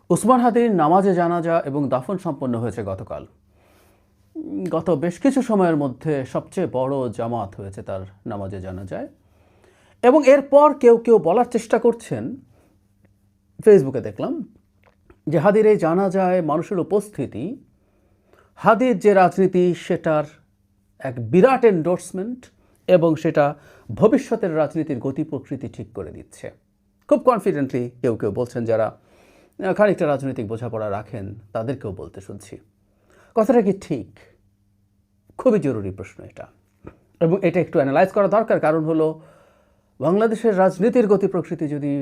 ওসমান হাদির নামাজে জানাজা এবং দাফন সম্পন্ন হয়েছে গতকাল। গত বেশ কিছু সময়ের মধ্যে সবচেয়ে বড় জামাত হয়েছে তার নামাজে জানাজায়। এবং এরপর কেউ কেউ বলার চেষ্টা করছেন, ফেসবুকে দেখলাম, যে হাদির এই জানাজায় মানুষের উপস্থিতি হাদির যে রাজনীতি সেটার এক বিরাট এন্ডোর্সমেন্ট এবং সেটা ভবিষ্যতের রাজনীতির গতি প্রকৃতি ঠিক করে দিচ্ছে। খুব কনফিডেন্টলি কেউ কেউ বলছেন, যারা খানিকটা রাজনৈতিক বোঝাপড়া রাখেন তাদেরকেও বলতে শুনছি। কথাটা কি ঠিক? খুবই জরুরি প্রশ্ন এটা, এবং এটা একটু অ্যানালাইজ করা দরকার। কারণ হলো, বাংলাদেশের রাজনীতির গতি প্রকৃতি যদি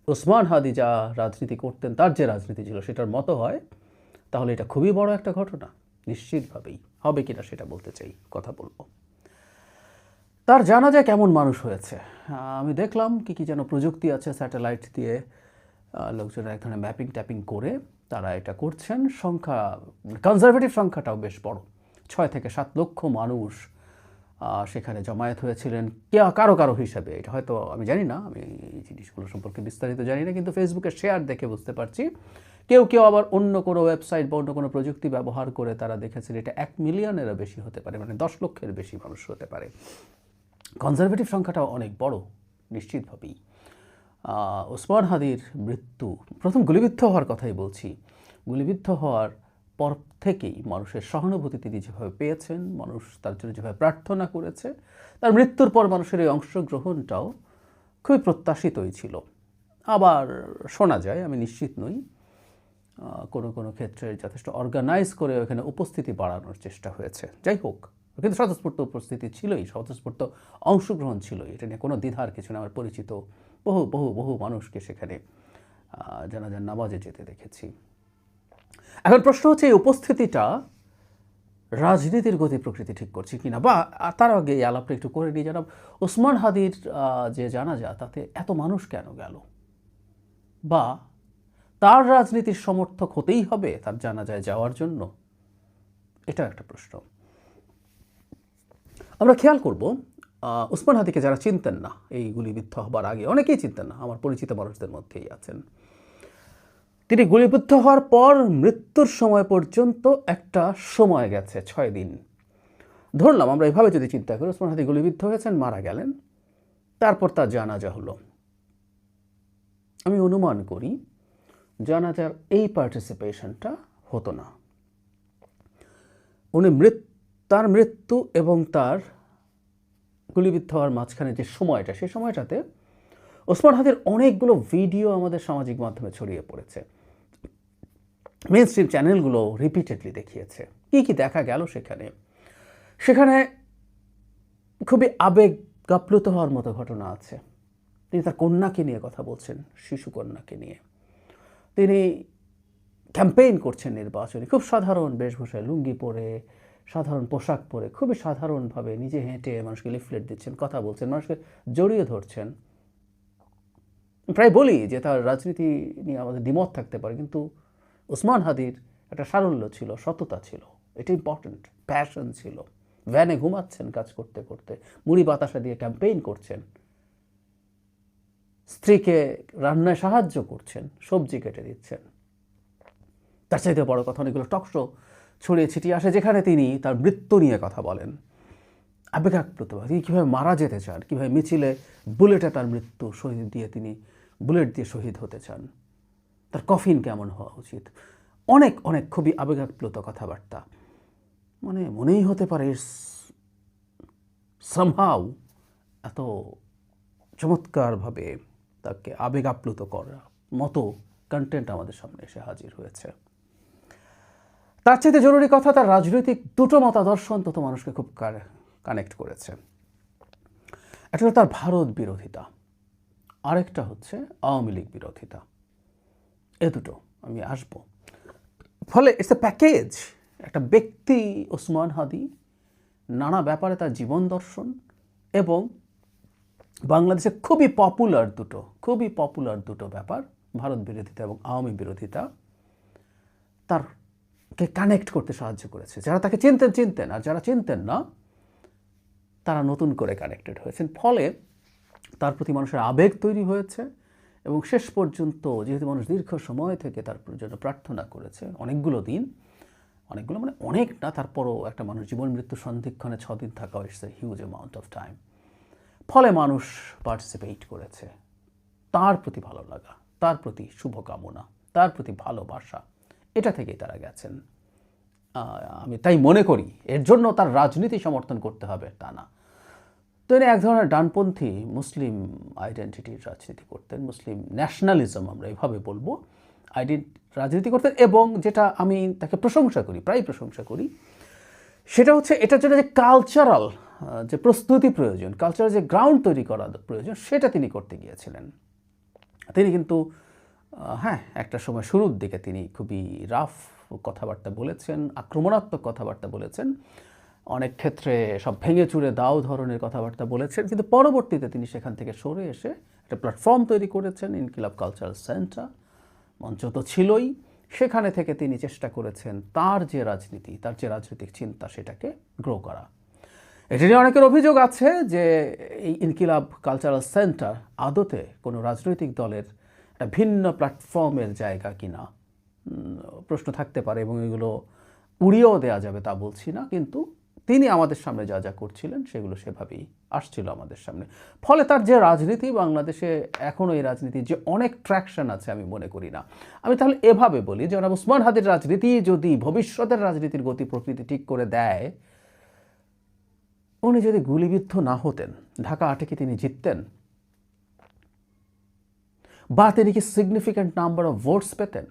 ওসমান হাদি যা রাজনীতি করতেন, তার যে রাজনীতি ছিল সেটার মতো হয়, তাহলে এটা খুবই বড় একটা ঘটনা। নিশ্চিতভাবেই হবে কিনা সেটা বলতে চাই, কথা বলবো। তার জানা যায় কেমন মানুষ হয়েছে। আমি দেখলাম কি যেন প্রযুক্তি আছে, স্যাটেলাইট দিয়ে লোকজন এক ধরনের ম্যাপিং ট্যাপিং করে তারা এটা করছেন। সংখ্যা, কনজারভেটিভ সংখ্যাটাও বেশ বড়, 6 থেকে 7 লক্ষ মানুষ সেখানে জমায়েত হয়েছিলেন কারো কারো হিসাবে। এটা হয়তো আমি জানি না, আমি এই জিনিসগুলো সম্পর্কে বিস্তারিত জানি না, কিন্তু ফেসবুকে শেয়ার দেখে বুঝতে পারছি। কেউ কেউ আবার অন্য কোনো ওয়েবসাইট বা অন্য কোনো প্রযুক্তি ব্যবহার করে তারা দেখেছেন এটা 1 মিলিয়নেরও বেশি হতে পারে, মানে 10 লক্ষের বেশি মানুষ হতে পারে। কনজারভেটিভ সংখ্যাটাও অনেক বড় নিশ্চিতভাবেই। ওসমান হাদির মৃত্যু, প্রথম গুলিবিদ্ধ হওয়ার কথাই বলছি, গুলিবিদ্ধ হওয়ার পর থেকেই মানুষের সহানুভূতি তিনি যেভাবে পেয়েছেন, মানুষ তার জন্য যেভাবে প্রার্থনা করেছে, তার মৃত্যুর পর মানুষের এই অংশগ্রহণটাও খুবই প্রত্যাশিতই ছিল। আবার শোনা যায়, আমি নিশ্চিত নই, কোনো কোনো ক্ষেত্রে যথেষ্ট অর্গানাইজ করে ওখানে উপস্থিতি বাড়ানোর চেষ্টা হয়েছে। যাই হোক, কিন্তু স্বতঃস্ফূর্ত উপস্থিতি ছিলই, স্বতঃস্ফূর্ত অংশগ্রহণ ছিলই, এটা নিয়ে কোনো দ্বিধার কিছু না। আমার পরিচিত বহু বহু বহু মানুষকে সেখানে জানাজার নামাজে যেতে দেখেছি। এখন প্রশ্ন হচ্ছে, এই উপস্থিতিটা রাজনীতির গতি প্রকৃতি ঠিক করছে কিনা, বা তার আগে এই আলাপটা একটু করে নিয়ে জানাব, ওসমান হাদির যে জানাজা, তাতে এত মানুষ কেন গেল, বা তার রাজনীতির সমর্থক হতেই হবে তার জানাজায় যাওয়ার জন্য? এটা একটা প্রশ্ন। আমরা খেয়াল করব, ওসমান হাদিকে যারা চিনতেন না এই গুলিবিদ্ধ হবার আগে, অনেকেই চিনতেন না, আমার পরিচিত মানুষদের মধ্যেই আছেন, তিনি গুলিবিদ্ধ হওয়ার পর মৃত্যুর সময় পর্যন্ত একটা সময় গেছে, 6 দিন। ধরলাম আমরা এভাবে যদি চিন্তা করি, ওসমান হাদি গুলিবিদ্ধ হয়েছেন, মারা গেলেন, তারপর তার জানাজা হলো। আমি অনুমান করি জানাজার এই পার্টিসিপেশনটা হতো না। উনি তার মৃত্যু এবং তার গুলিবিদ্ধ হওয়ার মাঝখানে যে সময়টা, সেই সময়টাতে ওসমান হাদির অনেকগুলো ভিডিও আমাদের সামাজিক মাধ্যমে ছড়িয়ে পড়েছে। মেইন স্ট্রিম চ্যানেলগুলো রিপিটেডলি দেখিয়েছে। কি দেখা গেল সেখানে? সেখানে খুবই আবেগাপ্লুত হওয়ার মতো ঘটনা আছে। তিনি তার কন্যাকে নিয়ে কথা বলছেন, শিশু কন্যাকে নিয়ে। তিনি ক্যাম্পেইন করছেন নির্বাচনী, খুব সাধারণ বেশভূষায়, লুঙ্গি পরে, সাধারণ পোশাক পরে, খুবই সাধারণভাবে নিজে হেঁটে মানুষকে লিফলেট দিচ্ছেন, কথা বলছেন, মানুষকে জড়িয়ে ধরছেন। প্রায় বলি যে তার রাজনীতি নিয়ে আমাদের দ্বিমত থাকতে পারে, কিন্তু ওসমান হাদির একটা সারল্য ছিল, সততা ছিল, এটা ইম্পর্ট্যান্ট, প্যাশন ছিল। ভ্যানে ঘুমাচ্ছেন কাজ করতে করতে, মুড়ি বাতাসা দিয়ে ক্যাম্পেইন করছেন, স্ত্রীকে রান্নায় সাহায্য করছেন, সবজি কেটে দিচ্ছেন। তার চাইতে বড় কথা, অনেকগুলো টকশো ছড়িয়ে ছিটিয়ে আসে যেখানে তিনি তার মৃত্যু নিয়ে কথা বলেন, আবেগাপ্লুতভাবে তিনি কীভাবে মারা যেতে চান, কীভাবে মিছিলে বুলেটে তার মৃত্যু শহীদ দিয়ে, তিনি বুলেট দিয়ে শহীদ হতে চান, তার কফিন কেমন হওয়া উচিত, অনেক অনেক খুবই আবেগাপ্লুত কথাবার্তা। মানে মনেই হতে পারে সামহাউ এত চমৎকারভাবে তাকে আবেগ আপ্লুত করার মতো কন্টেন্ট আমাদের সামনে এসে হাজির হয়েছে। তার চাইতে জরুরি কথা, তার রাজনৈতিক দুটো মতাদর্শ অন্তত মানুষকে খুব কানেক্ট করেছে। একটা হলো তার ভারত বিরোধিতা, আরেকটা হচ্ছে আওয়ামী লীগ বিরোধিতা। এ দুটো আমি আসবো। ফলে ইটস এ প্যাকেজ। একটা ব্যক্তি ওসমান হাদি, নানা ব্যাপারে তার জীবন দর্শন, এবং বাংলাদেশে খুবই পপুলার দুটো ব্যাপার, ভারত বিরোধিতা এবং আওয়ামী বিরোধিতা, তারকে কানেক্ট করতে সাহায্য করেছে। যারা তাকে চিনতেন, আর যারা চিনতেন না তারা নতুন করে কানেক্টেড হয়েছেন। ফলে তার প্রতি মানুষের আবেগ তৈরি হয়েছে, এবং শেষ পর্যন্ত যেহেতু মানুষ দীর্ঘ সময় থেকে তার জন্য প্রার্থনা করেছে, অনেকগুলো দিন, অনেকগুলো মানে অনেক না, তারপরও একটা মানুষ জীবন মৃত্যু সন্ধিক্ষণে 6 দিন থাকা it's a huge amount of time. ফলে মানুষ পার্টিসিপেট করেছে। তার প্রতি ভালো লাগা, তার প্রতি শুভকামনা, তার প্রতি ভালোবাসা, এটা থেকেই তারা গেছেন। আমি তাই মনে করি এর জন্য তার রাজনীতি সমর্থন করতে হবে তা না। তো এর এক ধরনের ডানপন্থী মুসলিম আইডেন্টিটির রাজনীতি করতেন, মুসলিম ন্যাশনালিজম আমরা এভাবে বলবো, রাজনীতি করতেন। এবং যেটা আমি তাকে প্রশংসা করি, প্রায় প্রশংসা করি, সেটা হচ্ছে এটার জন্য যে কালচারাল যে প্রস্তুতি প্রয়োজন, কালচারাল যে গ্রাউন্ড তৈরি করা প্রয়োজন, সেটা তিনি করতে গিয়েছিলেন। তিনি কিন্তু হ্যাঁ, একটা সময় শুরুর দিকে তিনি খুবই রাফ কথাবার্তা বলেছেন, আক্রমণাত্মক কথাবার্তা বলেছেন, অনেক ক্ষেত্রে সব ভেঙে চুরে দাও ধরনের কথাবার্তা বলেছেন। কিন্তু পরবর্তীতে তিনি সেখান থেকে সরে এসে একটা প্ল্যাটফর্ম তৈরি করেছেন, ইনকিলাব কালচারাল সেন্টার, মঞ্চ তো ছিলই। সেখানে থেকে তিনি চেষ্টা করেছেন তার যে রাজনীতি, তার যে রাজনৈতিক চিন্তা, সেটাকে গ্রো করা। এটা নিয়ে অনেকের অভিযোগ আছে যে এই ইনকিলাব কালচারাল সেন্টার আদতে কোনো রাজনৈতিক দলের একটা ভিন্ন প্ল্যাটফর্মের জায়গা কিনা, প্রশ্ন থাকতে পারে, এবং এগুলো উড়িয়েও দেওয়া যাবে তা বলছি না। কিন্তু তিনি আমাদের সামনে যা যা করছিলেন সেগুলো সেভাবেই আসছিল আমাদের সামনে। ফলে তার যে রাজনীতি, বাংলাদেশে এখনও এই রাজনীতির যে অনেক ট্র্যাকশন আছে আমি মনে করি না। আমি তাহলে এভাবে বলি, জনাব ওসমান হাদির রাজনীতি যদি ভবিষ্যতের রাজনীতির গতি প্রকৃতি ঠিক করে দেয়, উনি যদি গুলিবিদ্ধ না হতেন, ঢাকা 8-এ কি তিনি জিততেন? বা তিনি কি সিগনিফিক্যান্ট নাম্বার অফ ভোটস পেতেন?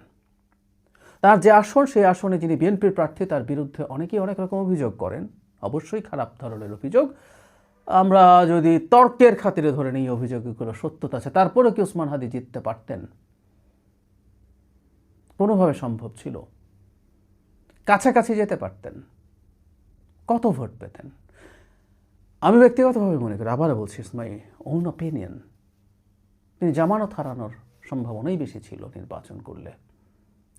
তার যে আসন, সেই আসনে যিনি বিএনপির প্রার্থী, তার বিরুদ্ধে অনেকেই অনেক রকম অভিযোগ করেন, অবশ্যই খারাপ ধরনের অভিযোগ। আমরা যদি তর্কের খাতিরে ধরে নিই অভিযোগগুলো সত্যতা আছে, তারপরেও কি ওসমান হাদি জিততে পারতেন? কোনোভাবে সম্ভব ছিল? কাছাকাছি যেতে পারতেন? কত ভোট পেতেন? আমি ব্যক্তিগতভাবে মনে করি, আবারও বলছি, ইটস মাই ওন অপিনিয়ন, তিনি জামানত হারানোর সম্ভাবনাই বেশি ছিল নির্বাচন করলে।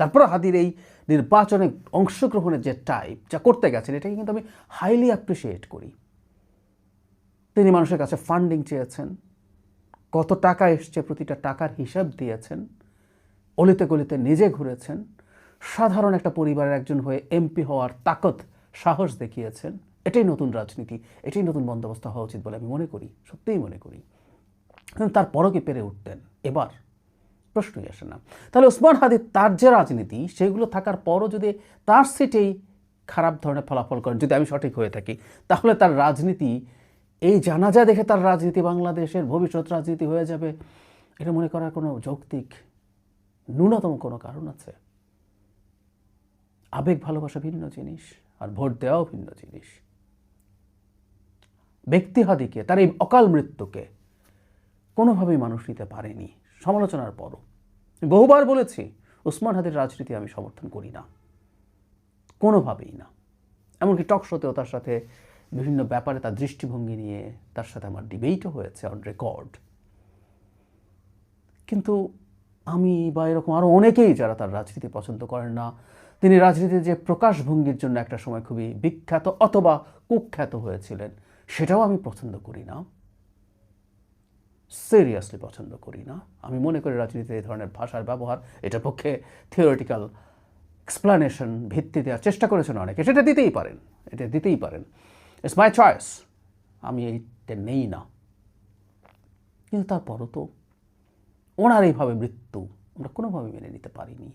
তারপরে হাদির এই নির্বাচনে অংশগ্রহণের যে টাইপ যা করতে গেছেন, এটাকে কিন্তু আমি হাইলি অ্যাপ্রিসিয়েট করি। তিনি মানুষের কাছে ফান্ডিং চেয়েছেন, কত টাকা এসছে প্রতিটা টাকার হিসাব দিয়েছেন, অলিতে গলিতে নিজে ঘুরেছেন, সাধারণ একটা পরিবারের একজন হয়ে এমপি হওয়ার তাকত, সাহস দেখিয়েছেন। এটাই নতুন রাজনীতি, এটাই নতুন বন্দোবস্ত হওয়া উচিত বলে আমি মনে করি, সত্যিই মনে করি। কিন্তু তারপরও কি পেরে উঠতেন? এবার প্রশ্নই আসে না। তাহলে ওসমান হাদি তার যে রাজনীতি, সেগুলো থাকার পরও যদি তার সিটেই খারাপ ধরনের ফলাফল করেন, যদি আমি সঠিক হয়ে থাকি, তাহলে তার রাজনীতি, এই জানাজা দেখে তার রাজনীতি বাংলাদেশের ভবিষ্যৎ রাজনীতি হয়ে যাবে, এটা মনে করার কোনো যৌক্তিক ন্যূনতম কোনো কারণ আছে? আবেগ ভালোবাসা ভিন্ন জিনিস, আর ভোট দেওয়াও ভিন্ন জিনিস। ব্যক্তি হাদিকে, তার এই অকাল মৃত্যুকে কোনোভাবেই মানুষ নিতে পারেনি। সমালোচনার পরও বহুবার বলেছি, ওসমান হাদির রাজনীতি আমি সমর্থন করি না, কোনোভাবেই না। এমনকি টক শোতেও তার সাথে বিভিন্ন ব্যাপারে তার দৃষ্টিভঙ্গি নিয়ে তার সাথে আমার ডিবেটও হয়েছে অন রেকর্ড। কিন্তু আমি বা এরকম আরও অনেকেই যারা তার রাজনীতি পছন্দ করেন না, তিনি রাজনীতির যে প্রকাশভঙ্গির জন্য একটা সময় খুবই বিখ্যাত অথবা কুখ্যাত হয়েছিলেন, সেটাও আমি পছন্দ করি না, সিরিয়াসলি পছন্দ করি না। আমি মনে করি রাজনীতিতে এই ধরনের ভাষার ব্যবহার, এটার পক্ষে থিওরিটিক্যাল এক্সপ্লানেশন ভিত্তি দেওয়ার চেষ্টা করেছেন অনেকে, সেটা দিতেই পারেন, এটা দিতেই পারেন, ইটস মাই চয়েস, আমি এইটা নেই না। কিন্তু তারপরও তো ওনার এইভাবে মৃত্যু আমরা কোনোভাবে মেনে নিতে পারিনি।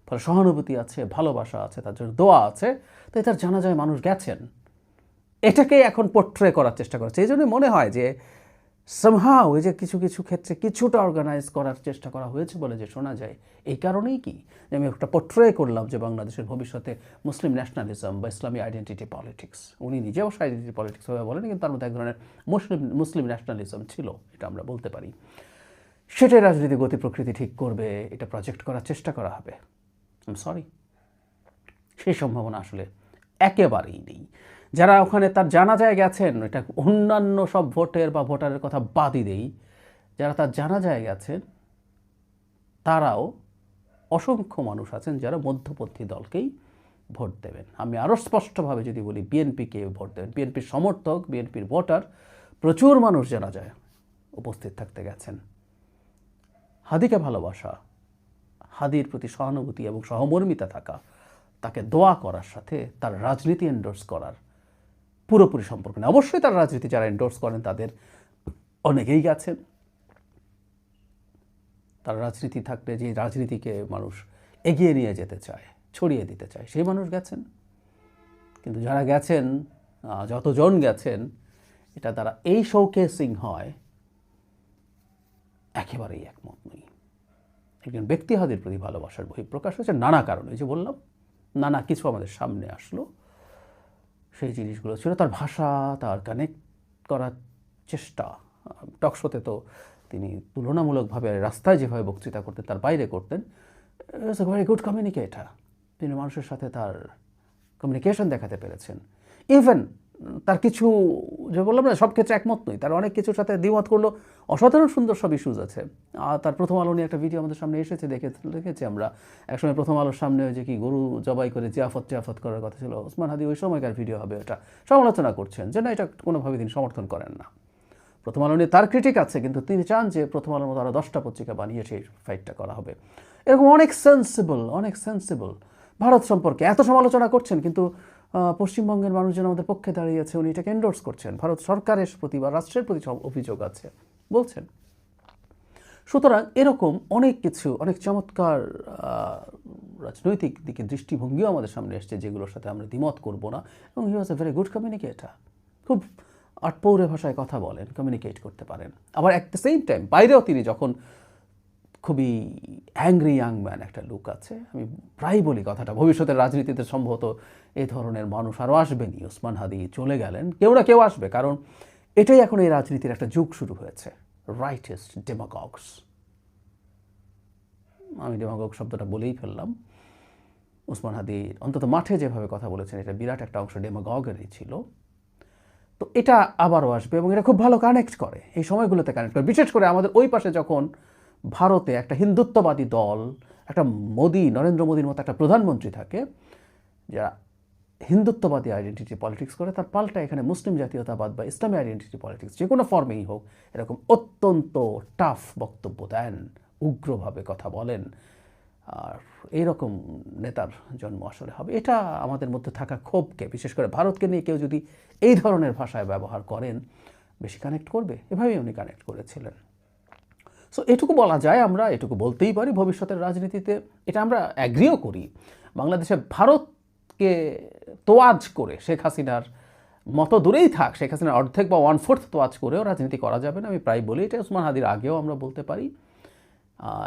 ফলে সহানুভূতি আছে, ভালোবাসা আছে, তার জন্য দোয়া আছে, তাই তার জানাজায় মানুষ গেছেন, এটাকেই এখন পোট্রে করার চেষ্টা করেছে। এই জন্য মনে হয় যে সামহাও এই যে কিছু কিছু ক্ষেত্রে কিছুটা অর্গানাইজ করার চেষ্টা করা হয়েছে বলে যে শোনা যায়, এই কারণেই কি যে আমি একটা পোট্রে করলাম যে বাংলাদেশের ভবিষ্যতে মুসলিম ন্যাশনালিজম বা ইসলামী আইডেন্টিটি পলিটিক্স, উনি নিজে অবশ্য আইডেন্টিটি পলিটিক্স ভাবে বলেন, কিন্তু তার মধ্যে এক ধরনের মুসলিম ন্যাশনালিজম ছিল, এটা আমরা বলতে পারি। সেটাই রাজনীতি গতি প্রকৃতি ঠিক করবে, এটা প্রজেক্ট করার চেষ্টা করা হবে। সরি, সেই সম্ভাবনা আসলে একেবারেই নেই। যারা ওখানে তার জানাজায় গেছেন, এটা অন্যান্য সব ভোটের বা ভোটারের কথা বাদই দেই, যারা তার জানাজায় গেছেন তারাও অসংখ্য মানুষ আছেন যারা মধ্যপন্থী দলকেই ভোট দেবেন। আমি আরও স্পষ্টভাবে যদি বলি, বিএনপিকে ভোট দেবেন, বিএনপির সমর্থক, বিএনপির ভোটার প্রচুর মানুষ জানাজায় উপস্থিত থাকতে গেছেন। হাদিকে ভালোবাসা, হাদির প্রতি সহানুভূতি এবং সহমর্মিতা থাকা, তাকে দোয়া করার সাথে তার রাজনীতি এন্ডোর্স করার পুরোপুরি সম্পর্ক নেই। অবশ্যই তার রাজনীতি যারা এন্ডোর্স করেন তাদের অনেকেই গেছেন, তার রাজনীতি থাকলে যে রাজনীতিকে মানুষ এগিয়ে নিয়ে যেতে চায়, ছড়িয়ে দিতে চায়, সেই মানুষ গেছেন। কিন্তু যারা গেছেন, যতজন গেছেন, এটা দ্বারা এই শোকেসিং হয়, একেবারেই একমত নই। একজন ব্যক্তি হাদির প্রতি ভালোবাসার বহিঃপ্রকাশ হচ্ছে নানা কারণে, যে বললাম নানা কিছু আমাদের সামনে আসলো, সেই জিনিসগুলো ছিল তার ভাষা, তার কানেক্ট করার চেষ্টা। টকশোতে তো তিনি তুলনামূলকভাবে রাস্তায় যেভাবে বক্তৃতা করতেন তার বাইরে করতেন, it's a very good communicator. তিনি মানুষের সাথে তার কমিউনিকেশন দেখাতে পেরেছেন। ইভেন তার কিছু, যে বললাম না সব ক্ষেত্রে একমত নই, তার অনেক কিছুর সাথে দ্বিমত করলো, অসাধারণ সুন্দর সব ইস্যুজ আছে। আর তার প্রথম আলো নিয়ে একটা ভিডিও আমাদের সামনে এসেছে, দেখেছি আমরা একসময় প্রথম আলোর সামনে যে কি গরু জবাই করে জিয়াফত করার কথা ছিল, ওসমান হাদি ওই সময়কার ভিডিও হবে, এটা সমালোচনা করছেন যে না, এটা কোনোভাবে তিনি সমর্থন করেন না। প্রথম আলো নিয়ে তার ক্রিটিক আছে, কিন্তু তিনি চান যে প্রথম আলোর মতো আরও 10টা পত্রিকা বানিয়ে সেই ফাইটটা করা হবে। এরকম অনেক সেন্সিবল ভারত সম্পর্কে এত সমালোচনা করছেন, কিন্তু পশ্চিমবঙ্গের মানুষজন আমাদের পক্ষে দাঁড়িয়েছে, উনি এটাকে এন্ডোর্স করছেন। ভারত সরকারের প্রতি বা রাষ্ট্রের প্রতি সব অভিযোগ আছে বলছেন। সুতরাং এরকম অনেক কিছু, অনেক চমৎকার রাজনৈতিক দিকে দৃষ্টিভঙ্গিও আমাদের সামনে এসছে, যেগুলোর সাথে আমরা দ্বিমত করব না। এবং হি ওয়াজ এ ভেরি গুড কমিউনিকেটার, খুব আটপৌরে ভাষায় কথা বলেন, কমিউনিকেট করতে পারেন। আবার অ্যাট দ্য সেম টাইম বাইরেও তিনি যখন খুবই অ্যাংরি ইয়াং ম্যান একটা লুক আছে, আমি প্রায় বলি কথাটা, ভবিষ্যতের রাজনীতিতে সম্ভবত এই ধরনের মানুষ আরও আসবেনি। ওসমান হাদি চলে গেলেন, কেউ না কেউ আসবে, কারণ এটাই এখন এই রাজনীতির একটা যুগ শুরু হয়েছে, রাইটিস্ট ডেমাগগস। আমি ডেমাগগ শব্দটা বলেই ফেললাম। ওসমান হাদি অন্তত মাঠে যেভাবে কথা বলেছেন, এটা বিরাট একটা অংশ ডেমাগগেরই ছিল। তো এটা আবারও আসবে এবং এটা খুব ভালো কানেক্ট করে, এই সময়গুলোতে কানেক্ট করে। বিশেষ করে আমাদের ওই পাশে যখন ভারতে একটা হিন্দুত্ববাদী দল, একটা নরেন্দ্র মোদীর মতো একটা প্রধানমন্ত্রী থাকে, যারা হিন্দুত্ববাদী আইডেন্টিটি পলিটিক্স করে, তার পাল্টা এখানে মুসলিম জাতীয়তাবাদ বা ইসলামী আইডেন্টিটি পলিটিক্স যে কোনো ফর্মেই হোক, এরকম অত্যন্ত টাফ বক্তব্য দেন, উগ্রভাবে কথা বলেন। আর এইরকম নেতার জন্ম আসলে হবে, এটা আমাদের মধ্যে থাকা ক্ষোভকে, বিশেষ করে ভারতকে নিয়ে কেউ যদি এই ধরনের ভাষায় ব্যবহার করেন, বেশি কানেক্ট করবে। এভাবেই উনি কানেক্ট করেছিলেন। সো এটুকু বলা যায়, আমরা এটুকু বলতেই পারি, ভবিষ্যতের রাজনীতিতে এটা আমরা অ্যাগ্রিও করি। বাংলাদেশে ভারতকে তোয়াজ করে শেখ হাসিনার মতো দূরেই থাক, শেখ হাসিনার অর্ধেক বা 1/4 তোয়াজ করেও রাজনীতি করা যাবে না। আমি প্রায় বলি এটা, ওসমান হাদির আগেও আমরা বলতে পারি।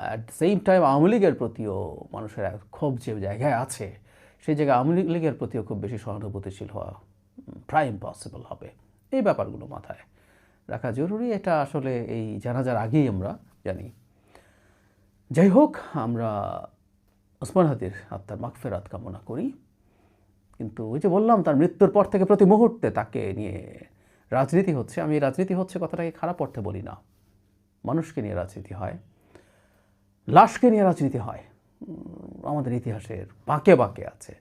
At the same time Awami লীগের প্রতিও মানুষের ক্ষোভ যে জায়গায় আছে, সেই জায়গায় আওয়ামী লীগের প্রতিও খুব বেশি সহানুভূতিশীল হওয়া প্রায় ইম্পসিবল হবে। এই ব্যাপারগুলো মাথায় রাখা জরুরি। এটা আসলে এই জানাজার আগেই আমরা জানি। যাই হোক, আমরা ওসমান হাদির আত্মার মাগফিরাত কামনা করি। কিন্তু ওই যে বললাম, তার মৃত্যুর পর থেকে প্রতি মুহূর্তে তাকে নিয়ে রাজনীতি হচ্ছে। আমি রাজনীতি হচ্ছে কথাটাকে খারাপ অর্থে বলি না, মানুষকে নিয়ে রাজনীতি হয়, লাশকে নিয়ে রাজনীতি হয়। আমাদের ইতিহাসের বাঁকে বাঁকে আছে।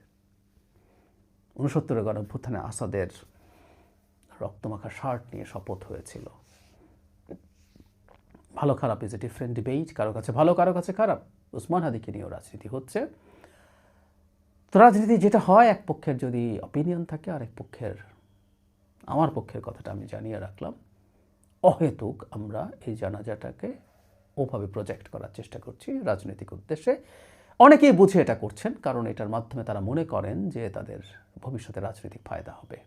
69-এর গণঅভ্যুত্থানে আসাদের রক্তমাখা শার্ট নিয়ে শপথ হয়েছিল। ভালো খারাপ ইজ এ ডিফারেন্ট ডিবেট, কারো কাছে ভালো, কারো কাছে খারাপ। ওসমান হাদিকে নিয়েও রাজনীতি হচ্ছে। তো রাজনীতি যেটা হয়, এক পক্ষের যদি অপিনিয়ন থাকে, আরেক পক্ষের, আমার পক্ষের কথাটা আমি জানিয়ে রাখলাম, অহেতুক আমরা এই জানাজাটাকে ওভাবে প্রজেক্ট করার চেষ্টা করছি রাজনৈতিক উদ্দেশ্যে। অনেকেই বুঝে এটা করছেন, কারণ এটার মাধ্যমে তারা মনে করেন যে তাদের ভবিষ্যতে রাজনৈতিক ফায়দা হবে।